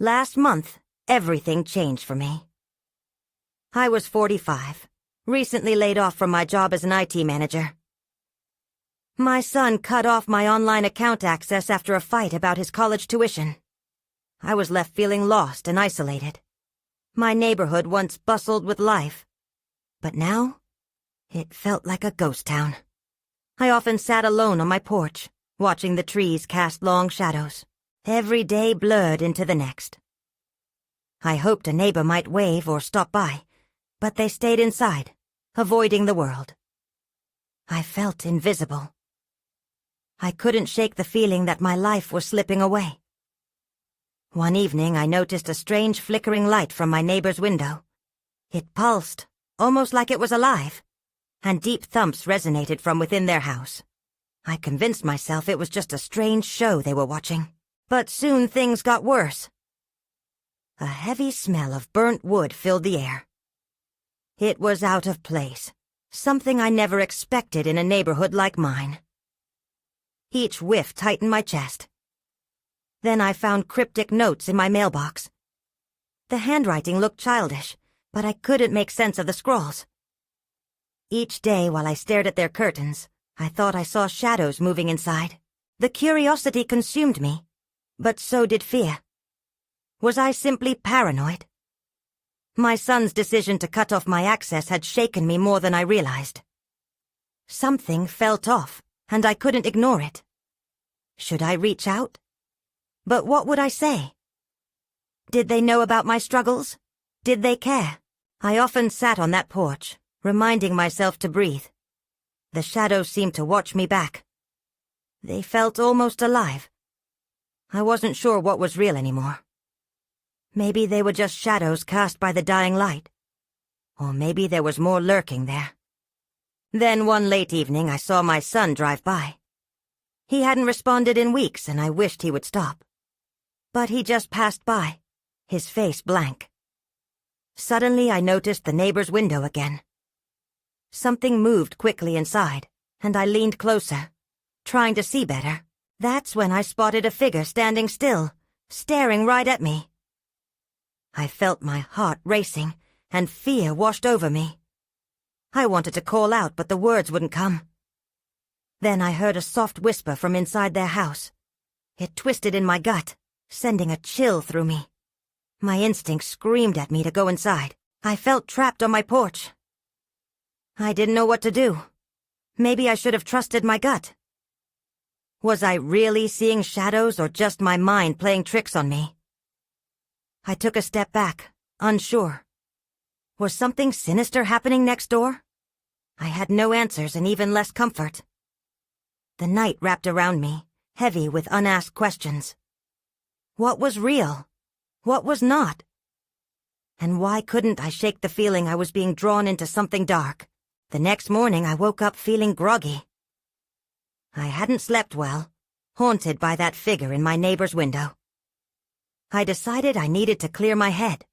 Last month, everything changed for me. I was 45, recently laid off from my job as an IT manager. My son cut off my online account access after a fight about his college tuition. I was left feeling lost and isolated. My neighborhood once bustled with life, but now it felt like a ghost town. I often sat alone on my porch, watching the trees cast long shadows, every day blurred into the next. I hoped a neighbor might wave or stop by, but they stayed inside, avoiding the world. I felt invisible. I couldn't shake the feeling that my life was slipping away. One evening I noticed a strange flickering light from my neighbor's window. It pulsed, almost like it was alive, and deep thumps resonated from within their house. I convinced myself it was just a strange show they were watching. But soon things got worse. A heavy smell of burnt wood filled the air. It was out of place, something I never expected in a neighborhood like mine. Each whiff tightened my chest. Then I found cryptic notes in my mailbox. The handwriting looked childish, but I couldn't make sense of the scrawls. Each day while I stared at their curtains, I thought I saw shadows moving inside. The curiosity consumed me, but so did fear. Was I simply paranoid? My son's decision to cut off my access had shaken me more than I realized. Something felt off, and I couldn't ignore it. Should I reach out? But what would I say? Did they know about my struggles? Did they care? I often sat on that porch, reminding myself to breathe. The shadows seemed to watch me back. They felt almost alive. I wasn't sure what was real anymore. Maybe they were just shadows cast by the dying light. Or maybe there was more lurking there. Then one late evening I saw my son drive by. He hadn't responded in weeks and I wished he would stop. But he just passed by, his face blank. Suddenly I noticed the neighbor's window again. Something moved quickly inside, and I leaned closer, trying to see better. That's when I spotted a figure standing still, staring right at me. I felt my heart racing, and fear washed over me. I wanted to call out, but the words wouldn't come. Then I heard a soft whisper from inside their house. It twisted in my gut, sending a chill through me. My instinct screamed at me to go inside. I felt trapped on my porch. I didn't know what to do. Maybe I should have trusted my gut. Was I really seeing shadows or just my mind playing tricks on me? I took a step back, unsure. Was something sinister happening next door? I had no answers and even less comfort. The night wrapped around me, heavy with unasked questions. What was real? What was not? And why couldn't I shake the feeling I was being drawn into something dark? The next morning I woke up feeling groggy. I hadn't slept well, haunted by that figure in my neighbor's window. I decided I needed to clear my head.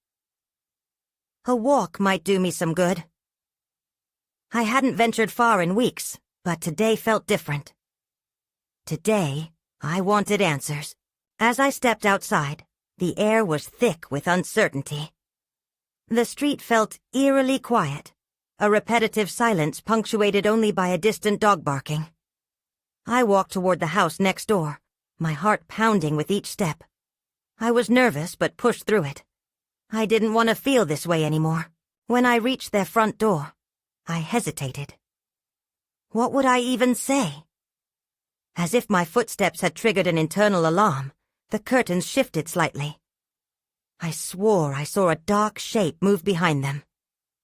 A walk might do me some good. I hadn't ventured far in weeks, but today felt different. Today, I wanted answers. As I stepped outside, the air was thick with uncertainty. The street felt eerily quiet, a repetitive silence punctuated only by a distant dog barking. I walked toward the house next door, my heart pounding with each step. I was nervous but pushed through it. I didn't want to feel this way anymore. When I reached their front door, I hesitated. What would I even say? As if my footsteps had triggered an internal alarm, the curtains shifted slightly. I swore I saw a dark shape move behind them.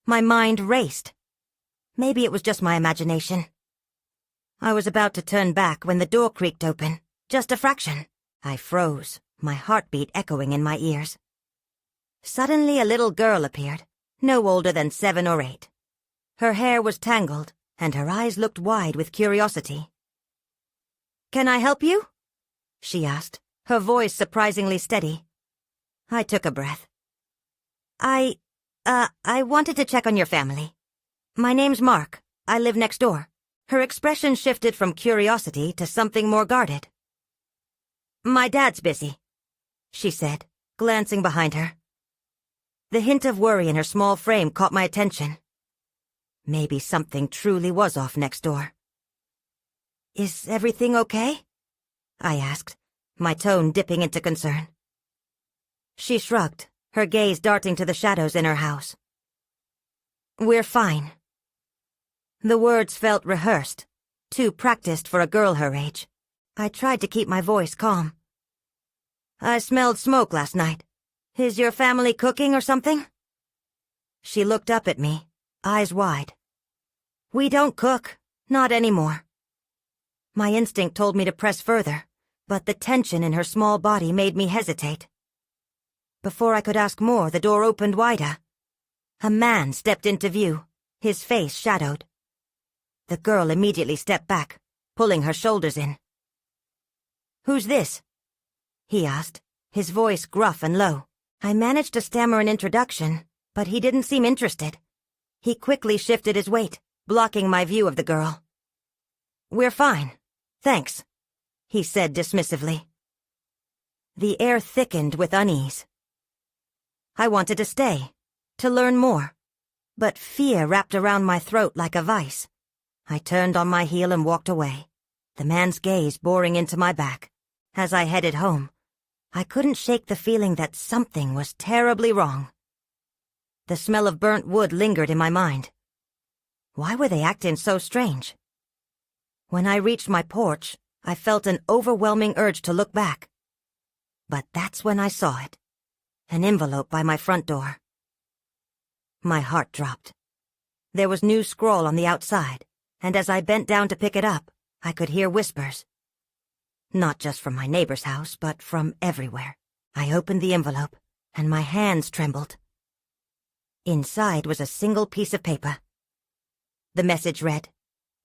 My mind raced. Maybe it was just my imagination. I was about to turn back when the door creaked open, just a fraction. I froze, my heartbeat echoing in my ears. Suddenly a little girl appeared, no older than 7 or 8. Her hair was tangled, and her eyes looked wide with curiosity. "Can I help you?" she asked, her voice surprisingly steady. I took a breath. I wanted to check on your family. My name's Mark. I live next door." Her expression shifted from curiosity to something more guarded. "My dad's busy," she said, glancing behind her. The hint of worry in her small frame caught my attention. Maybe something truly was off next door. "Is everything okay?" I asked, my tone dipping into concern. She shrugged, her gaze darting to the shadows in her house. "We're fine." The words felt rehearsed, too practiced for a girl her age. I tried to keep my voice calm. "I smelled smoke last night. Is your family cooking or something?" She looked up at me, eyes wide. "We don't cook, not anymore." My instinct told me to press further, but the tension in her small body made me hesitate. Before I could ask more, the door opened wider. A man stepped into view, his face shadowed. The girl immediately stepped back, pulling her shoulders in. "Who's this?" he asked, his voice gruff and low. I managed to stammer an introduction, but he didn't seem interested. He quickly shifted his weight, blocking my view of the girl. "We're fine, thanks," he said dismissively. The air thickened with unease. I wanted to stay, to learn more, but fear wrapped around my throat like a vice. I turned on my heel and walked away, the man's gaze boring into my back. As I headed home, I couldn't shake the feeling that something was terribly wrong. The smell of burnt wood lingered in my mind. Why were they acting so strange? When I reached my porch, I felt an overwhelming urge to look back. But that's when I saw it. An envelope by my front door. My heart dropped. There was new scrawl on the outside, and as I bent down to pick it up, I could hear whispers. Not just from my neighbor's house, but from everywhere. I opened the envelope, and my hands trembled. Inside was a single piece of paper. The message read,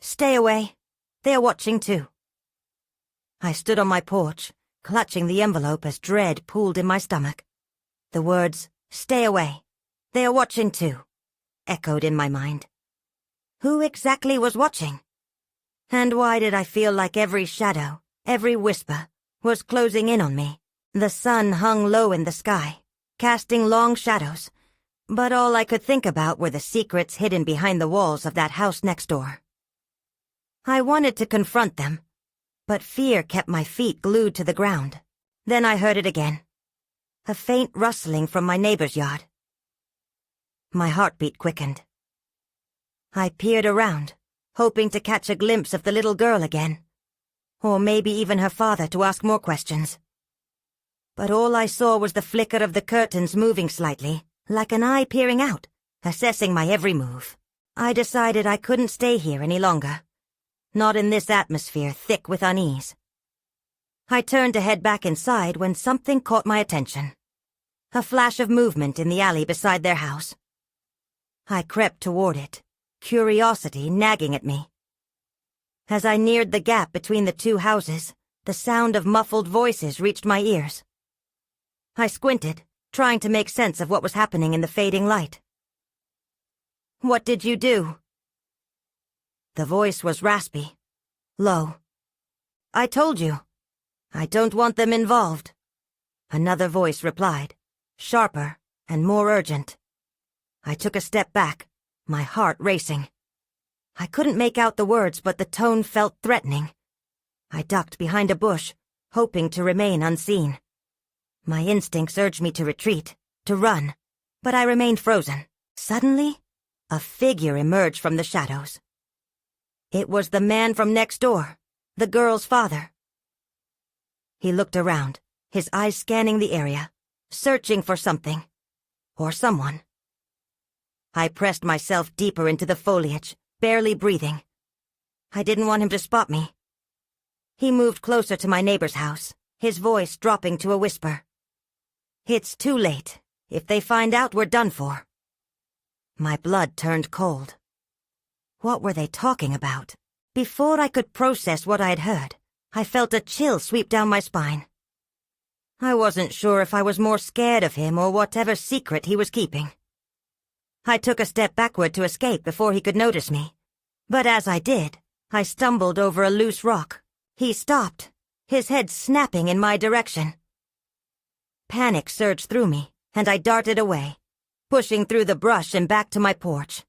"Stay away. They are watching too." I stood on my porch, clutching the envelope as dread pooled in my stomach. The words, "Stay away. They are watching too," echoed in my mind. Who exactly was watching? And why did I feel like every shadow, every whisper, was closing in on me? The sun hung low in the sky, casting long shadows, but all I could think about were the secrets hidden behind the walls of that house next door. I wanted to confront them, but fear kept my feet glued to the ground. Then I heard it again. A faint rustling from my neighbor's yard. My heartbeat quickened. I peered around, hoping to catch a glimpse of the little girl again, or maybe even her father to ask more questions. But all I saw was the flicker of the curtains moving slightly, like an eye peering out, assessing my every move. I decided I couldn't stay here any longer. Not in this atmosphere thick with unease. I turned to head back inside when something caught my attention. A flash of movement in the alley beside their house. I crept toward it, curiosity nagging at me. As I neared the gap between the two houses, the sound of muffled voices reached my ears. I squinted, trying to make sense of what was happening in the fading light. "What did you do?" The voice was raspy, low. "I told you. I don't want them involved." Another voice replied, sharper and more urgent. I took a step back, my heart racing. I couldn't make out the words, but the tone felt threatening. I ducked behind a bush, hoping to remain unseen. My instincts urged me to retreat, to run, but I remained frozen. Suddenly, a figure emerged from the shadows. It was the man from next door, the girl's father. He looked around, his eyes scanning the area, searching for something, or someone. I pressed myself deeper into the foliage, barely breathing. I didn't want him to spot me. He moved closer to my neighbor's house, his voice dropping to a whisper. "It's too late. If they find out, we're done for." My blood turned cold. What were they talking about? Before I could process what I had heard, I felt a chill sweep down my spine. I wasn't sure if I was more scared of him or whatever secret he was keeping. I took a step backward to escape before he could notice me. But as I did, I stumbled over a loose rock. He stopped, his head snapping in my direction. Panic surged through me, and I darted away, pushing through the brush and back to my porch.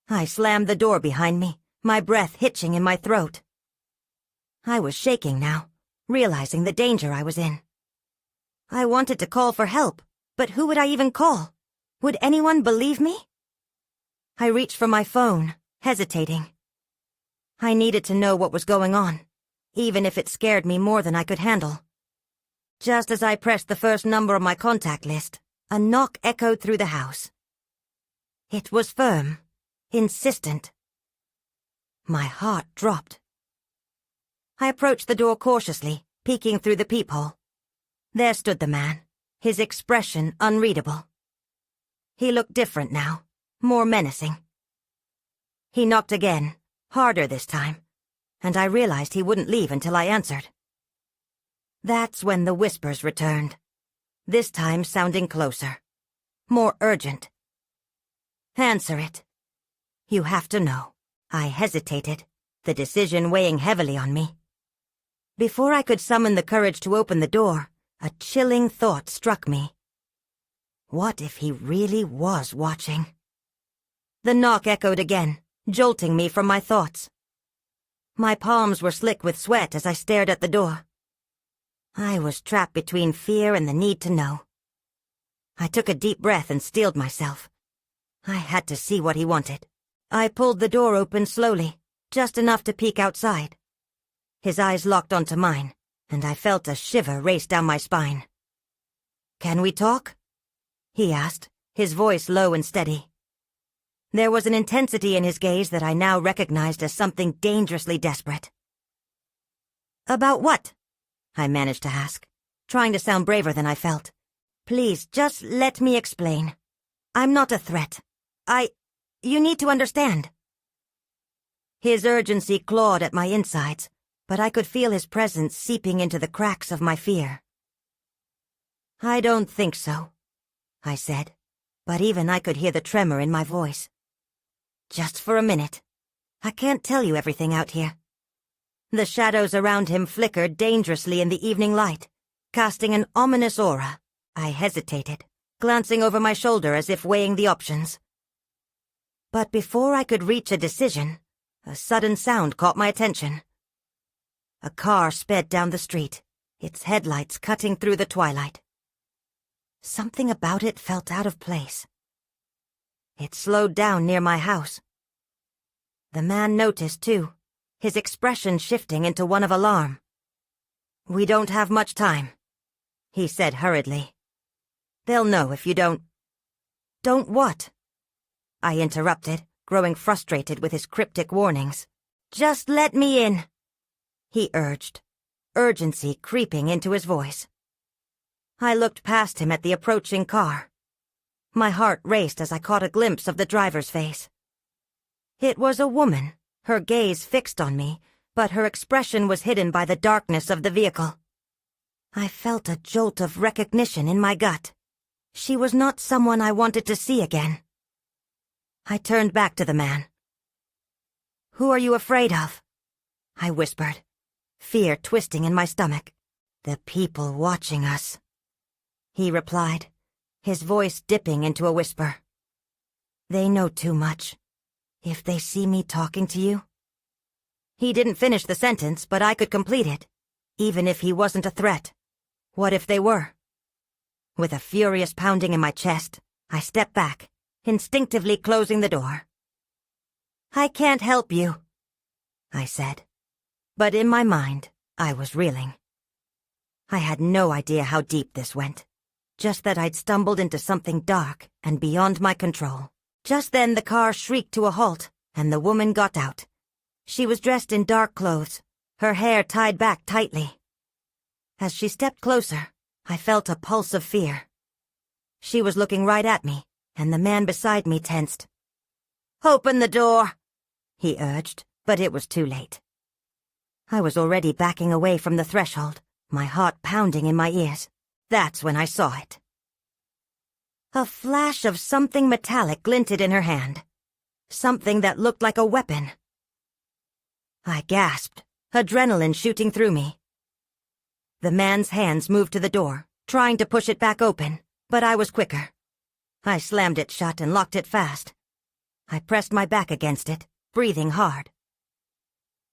I slammed the door behind me, my breath hitching in my throat. I was shaking now, realizing the danger I was in. I wanted to call for help, but who would I even call? Would anyone believe me? I reached for my phone, hesitating. I needed to know what was going on, even if it scared me more than I could handle. Just as I pressed the first number on my contact list, a knock echoed through the house. It was firm, insistent. My heart dropped. I approached the door cautiously, peeking through the peephole. There stood the man, his expression unreadable. He looked different now, more menacing. He knocked again, harder this time, and I realized he wouldn't leave until I answered. That's when the whispers returned, this time sounding closer, more urgent. Answer it. You have to know. I hesitated, the decision weighing heavily on me. Before I could summon the courage to open the door, a chilling thought struck me. What if he really was watching? The knock echoed again, jolting me from my thoughts. My palms were slick with sweat as I stared at the door. I was trapped between fear and the need to know. I took a deep breath and steeled myself. I had to see what he wanted. I pulled the door open slowly, just enough to peek outside. His eyes locked onto mine, and I felt a shiver race down my spine. "Can we talk?" he asked, his voice low and steady. There was an intensity in his gaze that I now recognized as something dangerously desperate. "About what?" I managed to ask, trying to sound braver than I felt. "Please, just let me explain. I'm not a threat. You need to understand." His urgency clawed at my insides, but I could feel his presence seeping into the cracks of my fear. "I don't think so," I said, but even I could hear the tremor in my voice. "Just for a minute. I can't tell you everything out here." The shadows around him flickered dangerously in the evening light, casting an ominous aura. I hesitated, glancing over my shoulder as if weighing the options. But before I could reach a decision, a sudden sound caught my attention. A car sped down the street, its headlights cutting through the twilight. Something about it felt out of place. It slowed down near my house. The man noticed, too, his expression shifting into one of alarm. "We don't have much time," he said hurriedly. "They'll know if you don't—" "Don't what?" I interrupted, growing frustrated with his cryptic warnings. "Just let me in," he urged, urgency creeping into his voice. I looked past him at the approaching car. My heart raced as I caught a glimpse of the driver's face. It was a woman, her gaze fixed on me, but her expression was hidden by the darkness of the vehicle. I felt a jolt of recognition in my gut. She was not someone I wanted to see again. I turned back to the man. "Who are you afraid of?" I whispered, fear twisting in my stomach. "The people watching us," he replied, his voice dipping into a whisper. "They know too much. If they see me talking to you—" He didn't finish the sentence, but I could complete it. Even if he wasn't a threat, what if they were? With a furious pounding in my chest, I stepped back, instinctively closing the door. "I can't help you," I said. But in my mind, I was reeling. I had no idea how deep this went, just that I'd stumbled into something dark and beyond my control. Just then the car shrieked to a halt, and the woman got out. She was dressed in dark clothes, her hair tied back tightly. As she stepped closer, I felt a pulse of fear. She was looking right at me, and the man beside me tensed. "Open the door," he urged, but it was too late. I was already backing away from the threshold, my heart pounding in my ears. That's when I saw it. A flash of something metallic glinted in her hand, something that looked like a weapon. I gasped, adrenaline shooting through me. The man's hands moved to the door, trying to push it back open, but I was quicker. I slammed it shut and locked it fast. I pressed my back against it, breathing hard.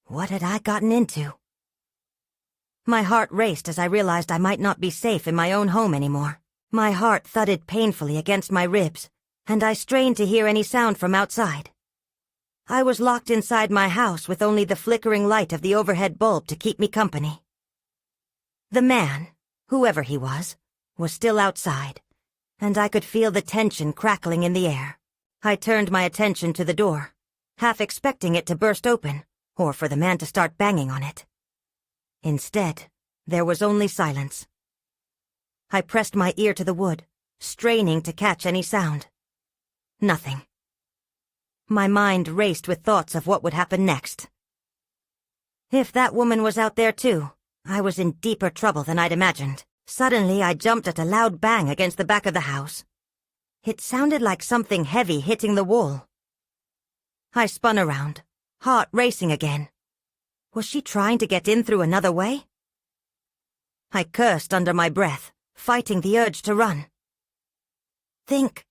What had I gotten into? My heart raced as I realized I might not be safe in my own home anymore. My heart thudded painfully against my ribs, and I strained to hear any sound from outside. I was locked inside my house with only the flickering light of the overhead bulb to keep me company. The man, whoever he was still outside, and I could feel the tension crackling in the air. I turned my attention to the door, half expecting it to burst open, or for the man to start banging on it. Instead, there was only silence. I pressed my ear to the wood, straining to catch any sound. Nothing. My mind raced with thoughts of what would happen next. If that woman was out there too, I was in deeper trouble than I'd imagined. Suddenly, I jumped at a loud bang against the back of the house. It sounded like something heavy hitting the wall. I spun around, heart racing again. Was she trying to get in through another way? I cursed under my breath, fighting the urge to run. Think.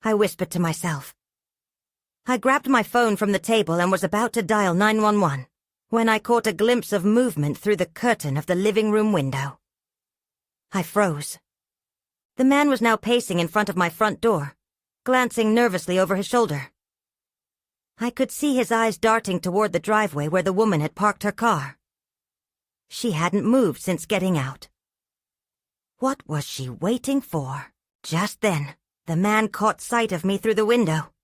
I whispered to myself. I grabbed my phone from the table and was about to dial 911 when I caught a glimpse of movement through the curtain of the living room window. I froze. The man was now pacing in front of my front door, glancing nervously over his shoulder. I could see his eyes darting toward the driveway where the woman had parked her car. She hadn't moved since getting out. What was she waiting for? Just then, the man caught sight of me through the window.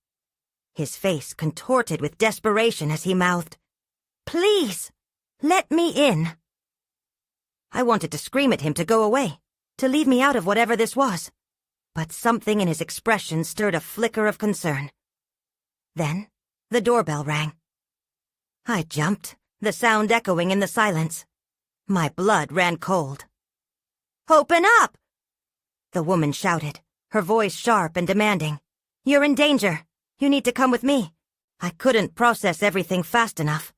His face contorted with desperation as he mouthed, "Please, let me in." I wanted to scream at him to go away, to leave me out of whatever this was, but something in his expression stirred a flicker of concern. Then, the doorbell rang. I jumped, the sound echoing in the silence. My blood ran cold. "Open up!" the woman shouted, her voice sharp and demanding. "You're in danger. You need to come with me." I couldn't process everything fast enough.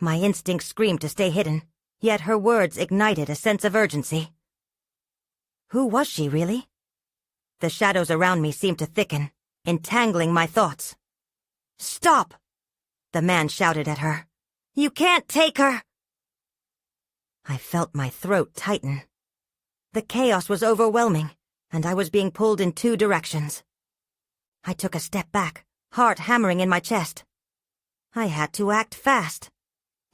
My instinct screamed to stay hidden, yet her words ignited a sense of urgency. Who was she, really? The shadows around me seemed to thicken, entangling my thoughts. "Stop!" the man shouted at her. "You can't take her!" I felt my throat tighten. The chaos was overwhelming, and I was being pulled in two directions. I took a step back, heart hammering in my chest. I had to act fast.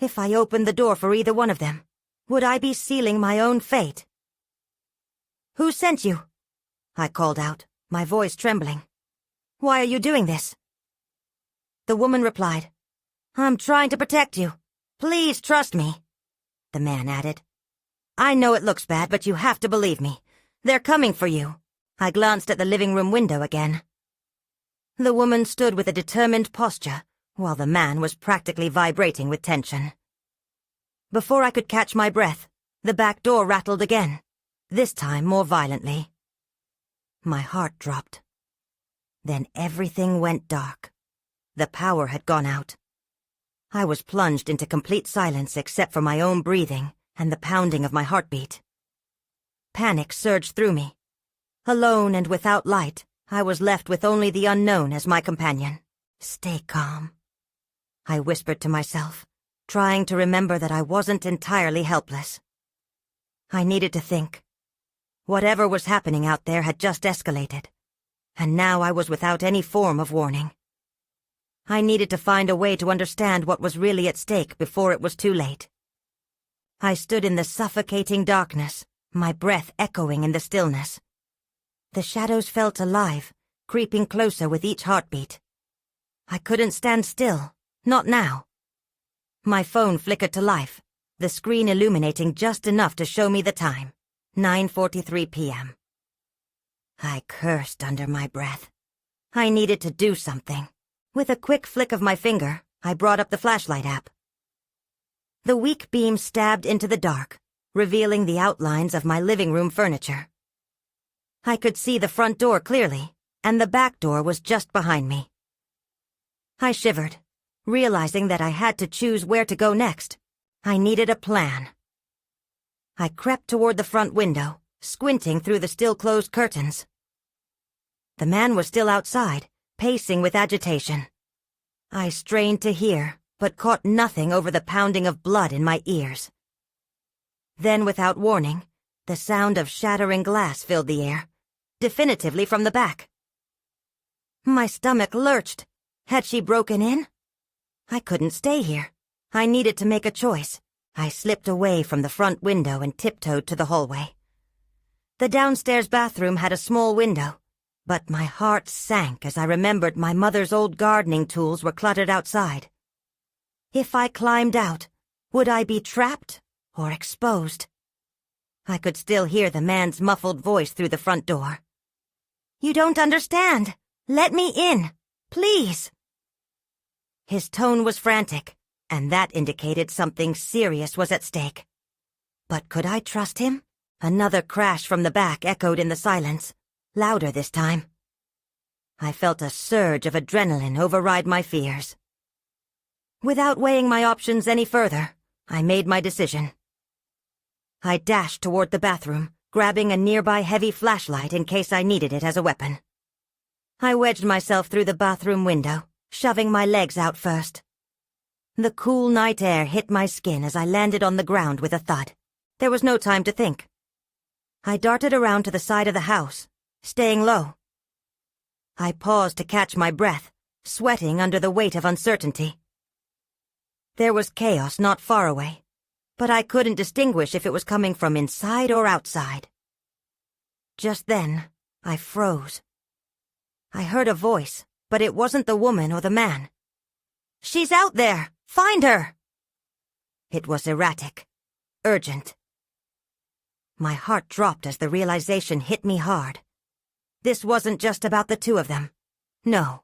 If I opened the door for either one of them, would I be sealing my own fate? "Who sent you?" I called out, my voice trembling. "Why are you doing this?" The woman replied, "I'm trying to protect you. Please trust me," the man added. "I know it looks bad, but you have to believe me. They're coming for you." I glanced at the living room window again. The woman stood with a determined posture, while the man was practically vibrating with tension. Before I could catch my breath, the back door rattled again, this time more violently. My heart dropped. Then everything went dark. The power had gone out. I was plunged into complete silence except for my own breathing and the pounding of my heartbeat. Panic surged through me. Alone and without light, I was left with only the unknown as my companion. "Stay calm," I whispered to myself, trying to remember that I wasn't entirely helpless. I needed to think. Whatever was happening out there had just escalated, and now I was without any form of warning. I needed to find a way to understand what was really at stake before it was too late. I stood in the suffocating darkness, my breath echoing in the stillness. The shadows felt alive, creeping closer with each heartbeat. I couldn't stand still, not now. My phone flickered to life, the screen illuminating just enough to show me the time, 9:43 p.m. I cursed under my breath. I needed to do something. With a quick flick of my finger, I brought up the flashlight app. The weak beam stabbed into the dark, revealing the outlines of my living room furniture. I could see the front door clearly, and the back door was just behind me. I shivered, realizing that I had to choose where to go next. I needed a plan. I crept toward the front window, squinting through the still-closed curtains. The man was still outside, pacing with agitation. I strained to hear, but caught nothing over the pounding of blood in my ears. Then, without warning, the sound of shattering glass filled the air, definitively from the back. My stomach lurched. Had she broken in? I couldn't stay here. I needed to make a choice. I slipped away from the front window and tiptoed to the hallway. The downstairs bathroom had a small window, but my heart sank as I remembered my mother's old gardening tools were cluttered outside. If I climbed out, would I be trapped or exposed? I could still hear the man's muffled voice through the front door. "You don't understand. Let me in, please." His tone was frantic, and that indicated something serious was at stake. But could I trust him? Another crash from the back echoed in the silence, louder this time. I felt a surge of adrenaline override my fears. Without weighing my options any further, I made my decision. I dashed toward the bathroom, grabbing a nearby heavy flashlight in case I needed it as a weapon. I wedged myself through the bathroom window, shoving my legs out first. The cool night air hit my skin as I landed on the ground with a thud. There was no time to think. I darted around to the side of the house, staying low. I paused to catch my breath, sweating under the weight of uncertainty. There was chaos not far away, but I couldn't distinguish if it was coming from inside or outside. Just then, I froze. I heard a voice, but it wasn't the woman or the man. "She's out there! Find her!" It was erratic, urgent. My heart dropped as the realization hit me hard. This wasn't just about the two of them. No,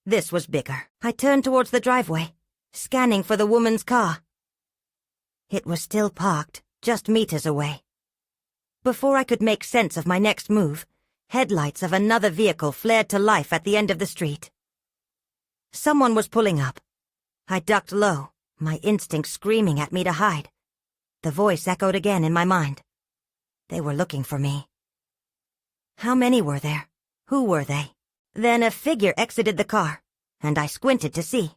this was bigger. I turned towards the driveway, scanning for the woman's car. It was still parked, just meters away. Before I could make sense of my next move, headlights of another vehicle flared to life at the end of the street. Someone was pulling up. I ducked low, my instinct screaming at me to hide. The voice echoed again in my mind. They were looking for me. How many were there? Who were they? Then a figure exited the car, and I squinted to see.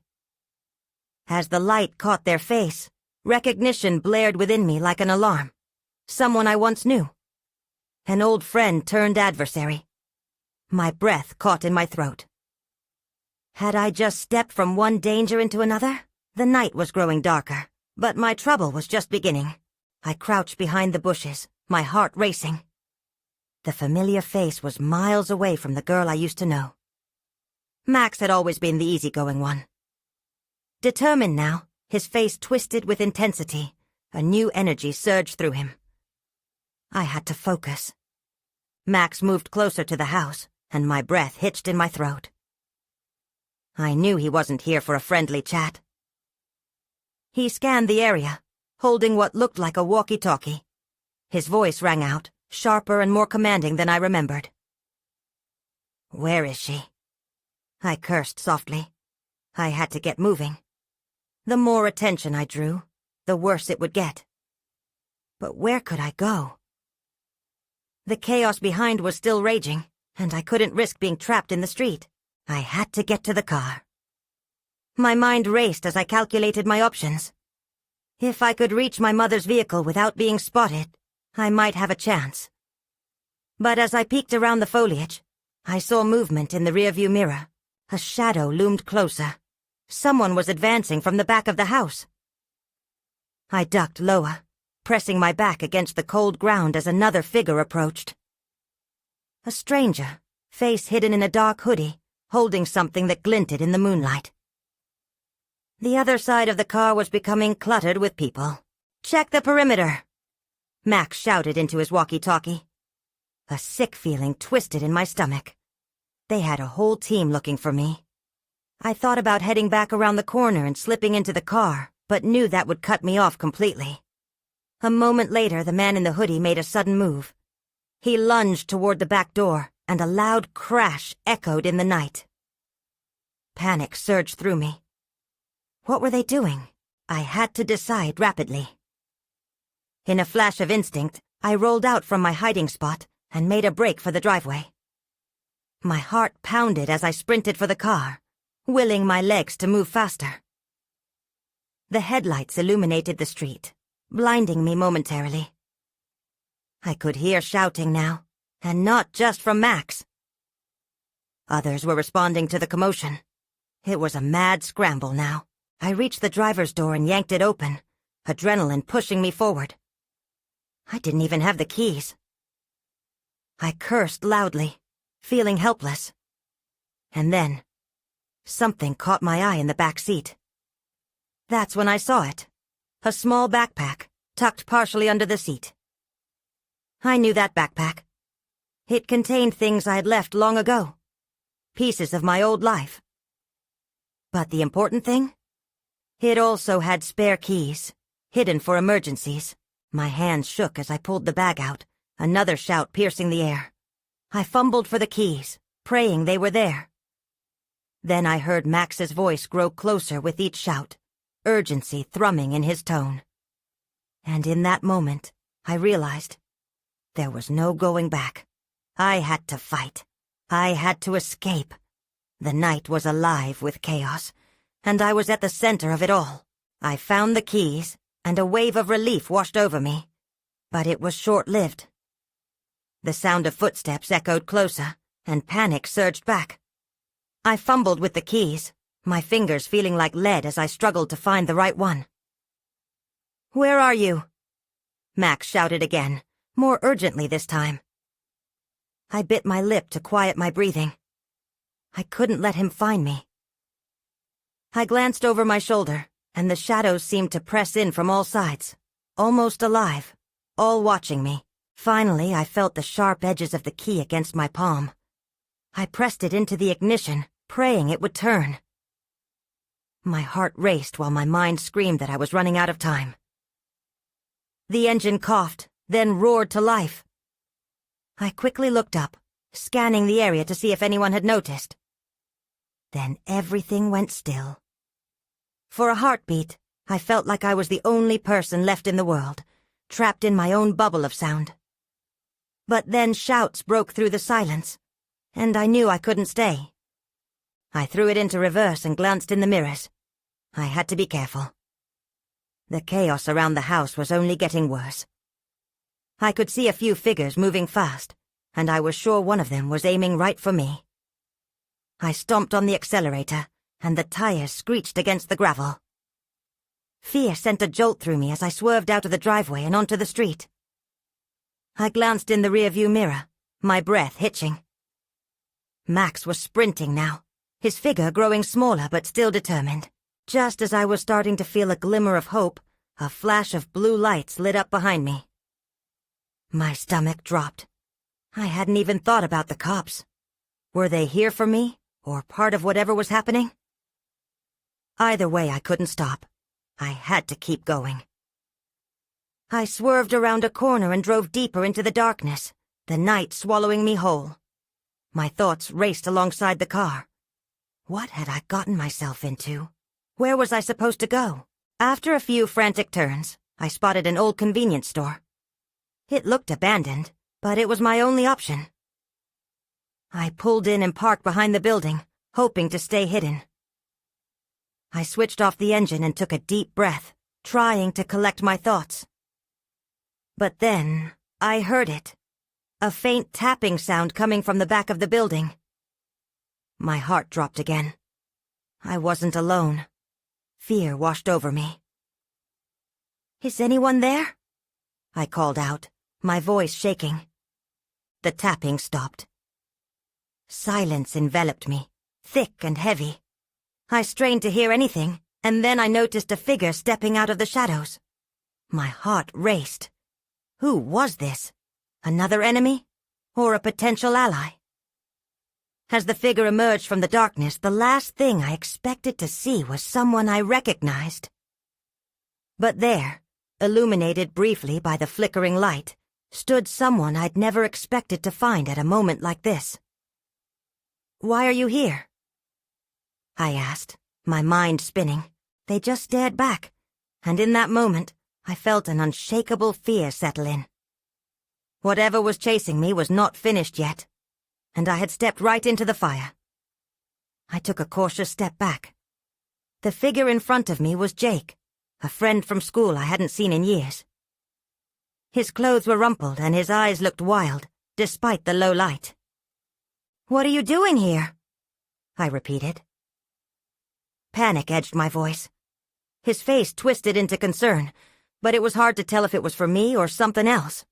As the light caught their face, recognition blared within me like an alarm. Someone I once knew. An old friend turned adversary. My breath caught in my throat. Had I just stepped from one danger into another? The night was growing darker, but my trouble was just beginning. I crouched behind the bushes, my heart racing. The familiar face was miles away from the girl I used to know. Max had always been the easygoing one. Determined now, his face twisted with intensity. A new energy surged through him. I had to focus. Max moved closer to the house, and my breath hitched in my throat. I knew he wasn't here for a friendly chat. He scanned the area, holding what looked like a walkie-talkie. His voice rang out, sharper and more commanding than I remembered. "Where is she?" I cursed softly. I had to get moving. The more attention I drew, the worse it would get. But where could I go? The chaos behind was still raging, and I couldn't risk being trapped in the street. I had to get to the car. My mind raced as I calculated my options. If I could reach my mother's vehicle without being spotted, I might have a chance. But as I peeked around the foliage, I saw movement in the rearview mirror. A shadow loomed closer. Someone was advancing from the back of the house. I ducked lower, pressing my back against the cold ground as another figure approached. A stranger, face hidden in a dark hoodie, holding something that glinted in the moonlight. The other side of the car was becoming cluttered with people. "Check the perimeter!" Max shouted into his walkie-talkie. A sick feeling twisted in my stomach. They had a whole team looking for me. I thought about heading back around the corner and slipping into the car, but knew that would cut me off completely. A moment later, the man in the hoodie made a sudden move. He lunged toward the back door, and a loud crash echoed in the night. Panic surged through me. What were they doing? I had to decide rapidly. In a flash of instinct, I rolled out from my hiding spot and made a break for the driveway. My heart pounded as I sprinted for the car, willing my legs to move faster. The headlights illuminated the street, blinding me momentarily. I could hear shouting now, and not just from Max. Others were responding to the commotion. It was a mad scramble now. I reached the driver's door and yanked it open, adrenaline pushing me forward. I didn't even have the keys. I cursed loudly, feeling helpless. And then, something caught my eye in the back seat. That's when I saw it. A small backpack, tucked partially under the seat. I knew that backpack. It contained things I had left long ago. Pieces of my old life. But the important thing? It also had spare keys, hidden for emergencies. My hands shook as I pulled the bag out, another shout piercing the air. I fumbled for the keys, praying they were there. Then I heard Max's voice grow closer with each shout, urgency thrumming in his tone. And in that moment, I realized there was no going back. I had to fight. I had to escape. The night was alive with chaos, and I was at the center of it all. I found the keys, and a wave of relief washed over me. But it was short-lived. The sound of footsteps echoed closer, and panic surged back. I fumbled with the keys, my fingers feeling like lead as I struggled to find the right one. "Where are you?" Max shouted again, more urgently this time. I bit my lip to quiet my breathing. I couldn't let him find me. I glanced over my shoulder, and the shadows seemed to press in from all sides, almost alive, all watching me. Finally, I felt the sharp edges of the key against my palm. I pressed it into the ignition, praying it would turn. My heart raced while my mind screamed that I was running out of time. The engine coughed, then roared to life. I quickly looked up, scanning the area to see if anyone had noticed. Then everything went still. For a heartbeat, I felt like I was the only person left in the world, trapped in my own bubble of sound. But then shouts broke through the silence, and I knew I couldn't stay. I threw it into reverse and glanced in the mirrors. I had to be careful. The chaos around the house was only getting worse. I could see a few figures moving fast, and I was sure one of them was aiming right for me. I stomped on the accelerator, and the tires screeched against the gravel. Fear sent a jolt through me as I swerved out of the driveway and onto the street. I glanced in the rearview mirror, my breath hitching. Max was sprinting now, his figure growing smaller but still determined. Just as I was starting to feel a glimmer of hope, a flash of blue lights lit up behind me. My stomach dropped. I hadn't even thought about the cops. Were they here for me, or part of whatever was happening? Either way, I couldn't stop. I had to keep going. I swerved around a corner and drove deeper into the darkness, the night swallowing me whole. My thoughts raced alongside the car. What had I gotten myself into? Where was I supposed to go? After a few frantic turns, I spotted an old convenience store. It looked abandoned, but it was my only option. I pulled in and parked behind the building, hoping to stay hidden. I switched off the engine and took a deep breath, trying to collect my thoughts. But then, I heard it. A faint tapping sound coming from the back of the building. My heart dropped again. I wasn't alone. Fear washed over me. "Is anyone there?" I called out, my voice shaking. The tapping stopped. Silence enveloped me, thick and heavy. I strained to hear anything, and then I noticed a figure stepping out of the shadows. My heart raced. Who was this? Another enemy? Or a potential ally? As the figure emerged from the darkness, the last thing I expected to see was someone I recognized. But there, illuminated briefly by the flickering light, stood someone I'd never expected to find at a moment like this. "Why are you here?" I asked, my mind spinning. They just stared back, and in that moment, I felt an unshakable fear settle in. Whatever was chasing me was not finished yet, and I had stepped right into the fire. I took a cautious step back. The figure in front of me was Jake, a friend from school I hadn't seen in years. His clothes were rumpled and his eyes looked wild, despite the low light. "What are you doing here?" I repeated. Panic edged my voice. His face twisted into concern, but it was hard to tell if it was for me or something else.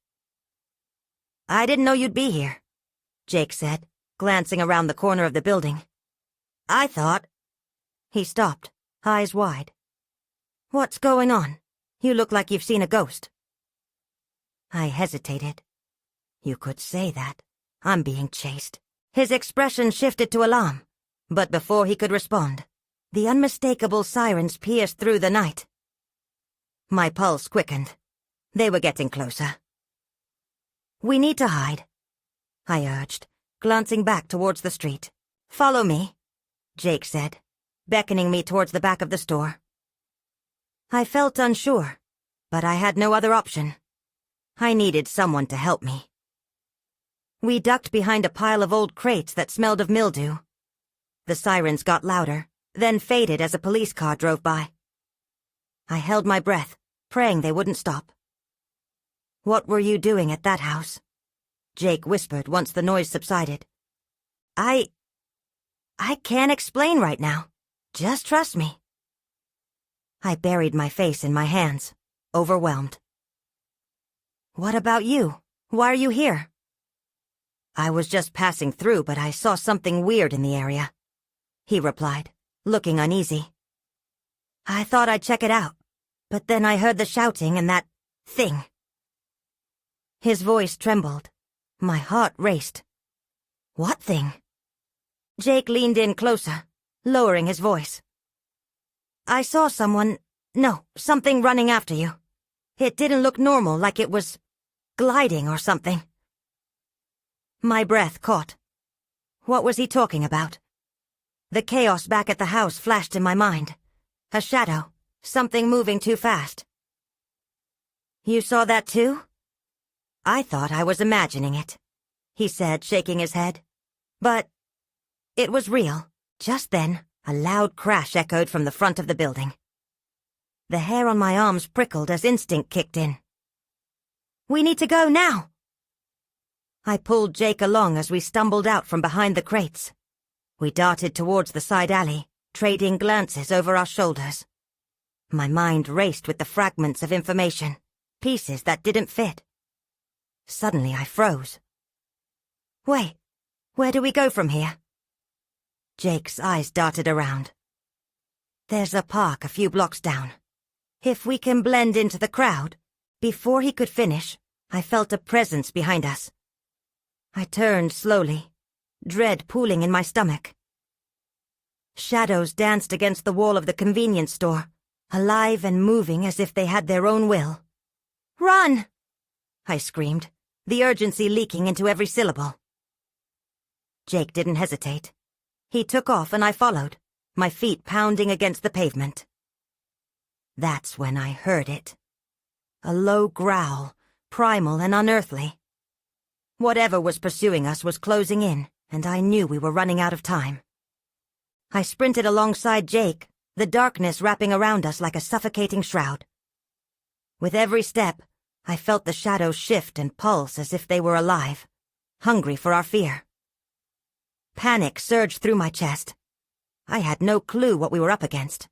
"I didn't know you'd be here," Jake said, glancing around the corner of the building. "I thought—" He stopped, eyes wide. "What's going on? You look like you've seen a ghost." I hesitated. You could say that. I'm being chased. His expression shifted to alarm, but before he could respond, the unmistakable sirens pierced through the night. My pulse quickened. They were getting closer. "We need to hide," I urged, glancing back towards the street. "Follow me," Jake said, beckoning me towards the back of the store. I felt unsure, but I had no other option. I needed someone to help me. We ducked behind a pile of old crates that smelled of mildew. The sirens got louder, then faded as a police car drove by. I held my breath, praying they wouldn't stop. "What were you doing at that house?" Jake whispered once the noise subsided. I can't explain right now. Just trust me." I buried my face in my hands, overwhelmed. "What about you? Why are you here?" "I was just passing through, but I saw something weird in the area," he replied, looking uneasy. "I thought I'd check it out, but then I heard the shouting and that thing." His voice trembled. My heart raced. "What thing?" Jake leaned in closer, lowering his voice. "I saw something running after you. It didn't look normal, like it was gliding or something." My breath caught. What was he talking about? The chaos back at the house flashed in my mind. A shadow, something moving too fast. "You saw that too?" "I thought I was imagining it," he said, shaking his head. "But it was real." Just then, a loud crash echoed from the front of the building. The hair on my arms prickled as instinct kicked in. "We need to go now!" I pulled Jake along as we stumbled out from behind the crates. We darted towards the side alley, trading glances over our shoulders. My mind raced with the fragments of information, pieces that didn't fit. Suddenly I froze. "Wait, where do we go from here?" Jake's eyes darted around. "There's a park a few blocks down. If we can blend into the crowd." Before he could finish, I felt a presence behind us. I turned slowly, dread pooling in my stomach. Shadows danced against the wall of the convenience store, alive and moving as if they had their own will. "Run!" I screamed, the urgency leaking into every syllable. Jake didn't hesitate. He took off and I followed, my feet pounding against the pavement. That's when I heard it. A low growl, primal and unearthly. Whatever was pursuing us was closing in, and I knew we were running out of time. I sprinted alongside Jake, the darkness wrapping around us like a suffocating shroud. With every step, I felt the shadows shift and pulse as if they were alive, hungry for our fear. Panic surged through my chest. I had no clue what we were up against,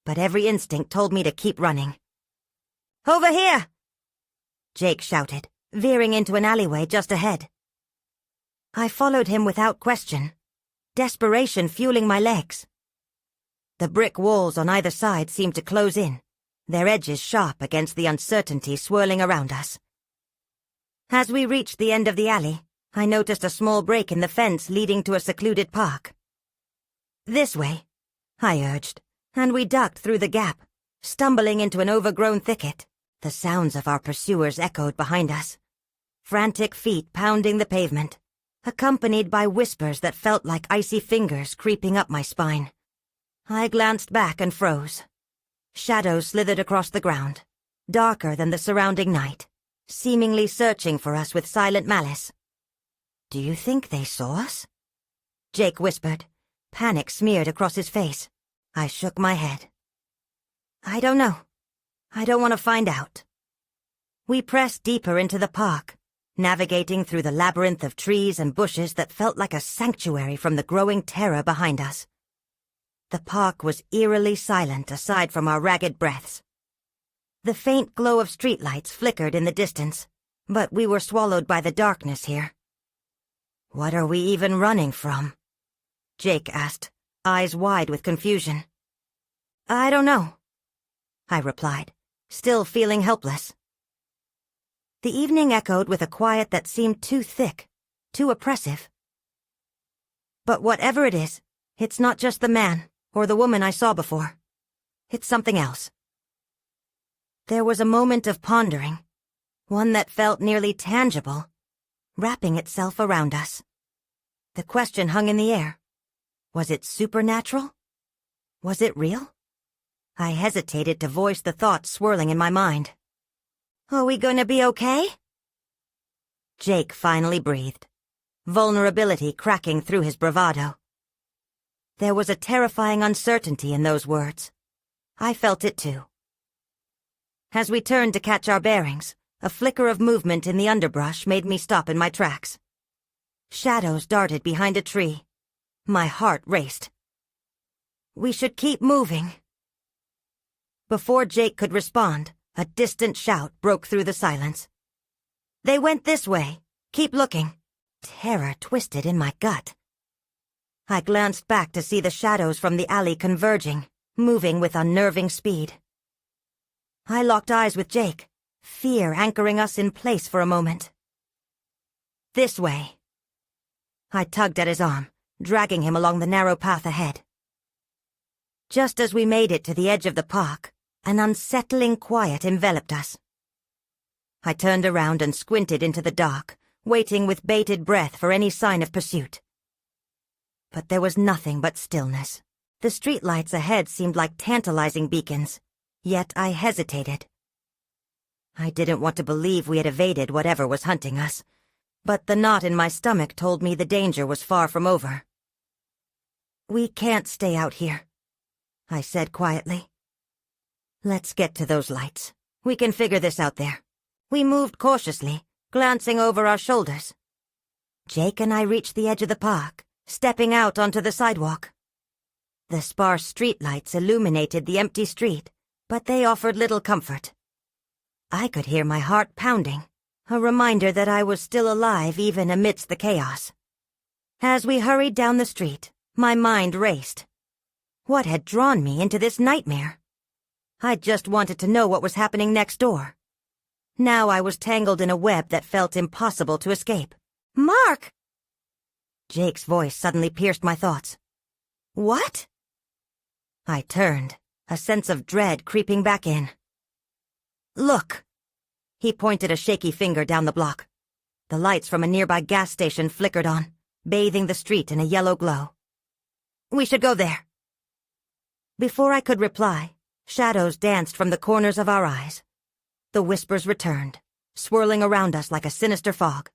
but every instinct told me to keep running. "Over here!" Jake shouted, veering into an alleyway just ahead. I followed him without question, desperation fueling my legs. The brick walls on either side seemed to close in, their edges sharp against the uncertainty swirling around us. As we reached the end of the alley, I noticed a small break in the fence leading to a secluded park. "This way," I urged, and we ducked through the gap, stumbling into an overgrown thicket. The sounds of our pursuers echoed behind us. Frantic feet pounding the pavement, accompanied by whispers that felt like icy fingers creeping up my spine. I glanced back and froze. Shadows slithered across the ground. darker than the surrounding night, seemingly searching for us with silent malice. "Do you think they saw us?" Jake whispered, panic smeared across his face. I shook my head. "I don't know. I don't want to find out." We pressed deeper into the park, navigating through the labyrinth of trees and bushes that felt like a sanctuary from the growing terror behind us. The park was eerily silent aside from our ragged breaths. The faint glow of streetlights flickered in the distance, but we were swallowed by the darkness here. "What are we even running from?" Jake asked, eyes wide with confusion. "I don't know," I replied, still feeling helpless. The evening echoed with a quiet that seemed too thick, too oppressive. "But whatever it is, it's not just the man or the woman I saw before. It's something else." There was a moment of pondering, one that felt nearly tangible, wrapping itself around us. The question hung in the air. Was it supernatural? Was it real? I hesitated to voice the thoughts swirling in my mind. "Are we gonna be okay?" Jake finally breathed, vulnerability cracking through his bravado. There was a terrifying uncertainty in those words. I felt it too. As we turned to catch our bearings, a flicker of movement in the underbrush made me stop in my tracks. Shadows darted behind a tree. My heart raced. "We should keep moving." Before Jake could respond, a distant shout broke through the silence. "They went this way. Keep looking." Terror twisted in my gut. I glanced back to see the shadows from the alley converging, moving with unnerving speed. I locked eyes with Jake, fear anchoring us in place for a moment. "This way." I tugged at his arm, dragging him along the narrow path ahead. Just as we made it to the edge of the park, an unsettling quiet enveloped us. I turned around and squinted into the dark, waiting with bated breath for any sign of pursuit. But there was nothing but stillness. The streetlights ahead seemed like tantalizing beacons, yet I hesitated. I didn't want to believe we had evaded whatever was hunting us, but the knot in my stomach told me the danger was far from over. "We can't stay out here," I said quietly. "Let's get to those lights. We can figure this out there." We moved cautiously, glancing over our shoulders. Jake and I reached the edge of the park, stepping out onto the sidewalk. The sparse streetlights illuminated the empty street, but they offered little comfort. I could hear my heart pounding, a reminder that I was still alive even amidst the chaos. As we hurried down the street, my mind raced. What had drawn me into this nightmare? I just wanted to know what was happening next door. Now I was tangled in a web that felt impossible to escape. "Mark!" Jake's voice suddenly pierced my thoughts. "What?" I turned, a sense of dread creeping back in. "Look!" He pointed a shaky finger down the block. The lights from a nearby gas station flickered on, bathing the street in a yellow glow. "We should go there." Before I could reply, shadows danced from the corners of our eyes. The whispers returned, swirling around us like a sinister fog.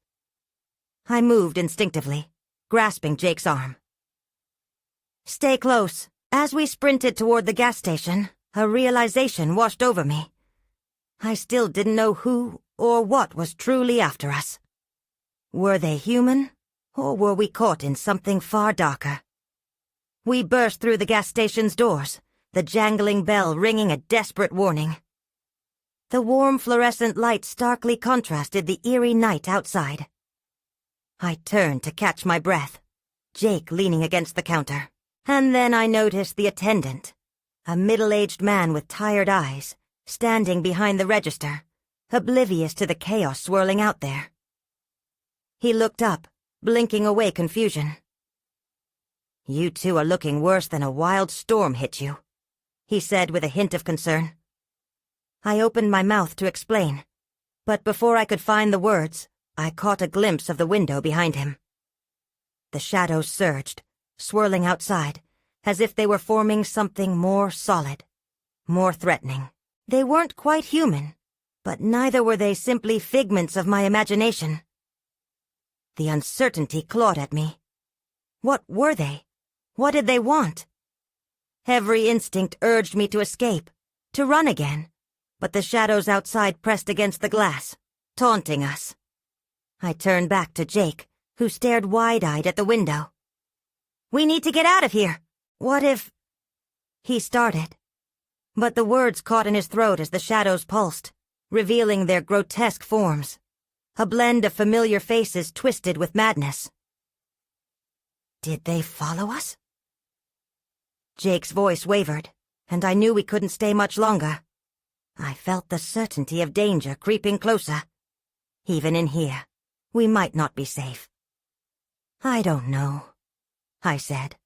I moved instinctively, grasping Jake's arm. "Stay close." As we sprinted toward the gas station, a realization washed over me. I still didn't know who or what was truly after us. Were they human, or were we caught in something far darker? We burst through the gas station's doors, the jangling bell ringing a desperate warning. The warm fluorescent light starkly contrasted the eerie night outside. I turned to catch my breath, Jake leaning against the counter. And then I noticed the attendant, a middle-aged man with tired eyes, standing behind the register, oblivious to the chaos swirling out there. He looked up, blinking away confusion. "You two are looking worse than a wild storm hit you," he said with a hint of concern. I opened my mouth to explain, but before I could find the words, I caught a glimpse of the window behind him. The shadows surged, swirling outside, as if they were forming something more solid, more threatening. They weren't quite human, But neither were they simply figments of my imagination. The uncertainty clawed at me. What were they? What did they want? Every instinct urged me to escape, to run again, but the shadows outside pressed against the glass, taunting us. I turned back to Jake, who stared wide-eyed at the window. "We need to get out of here! What if—" He started, but the words caught in his throat as the shadows pulsed, revealing their grotesque forms, a blend of familiar faces twisted with madness. Did they follow us? Jake's voice wavered, and I knew we couldn't stay much longer. I felt the certainty of danger creeping closer. Even in here, we might not be safe. "I don't know," I said,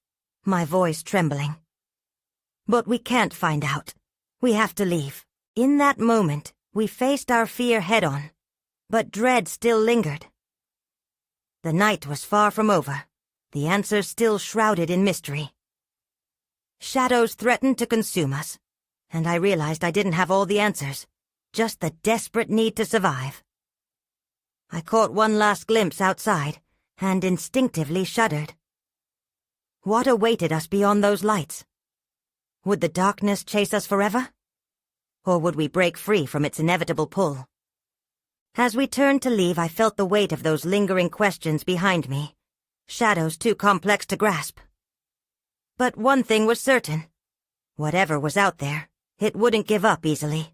my voice trembling. "But we can't find out. We have to leave." In that moment, we faced our fear head-on, but dread still lingered. The night was far from over, the answers still shrouded in mystery. Shadows threatened to consume us, and I realized I didn't have all the answers, just the desperate need to survive. I caught one last glimpse outside, and instinctively shuddered. What awaited us beyond those lights? Would the darkness chase us forever? Or would we break free from its inevitable pull? As we turned to leave, I felt the weight of those lingering questions behind me, shadows too complex to grasp. But one thing was certain. Whatever was out there, it wouldn't give up easily.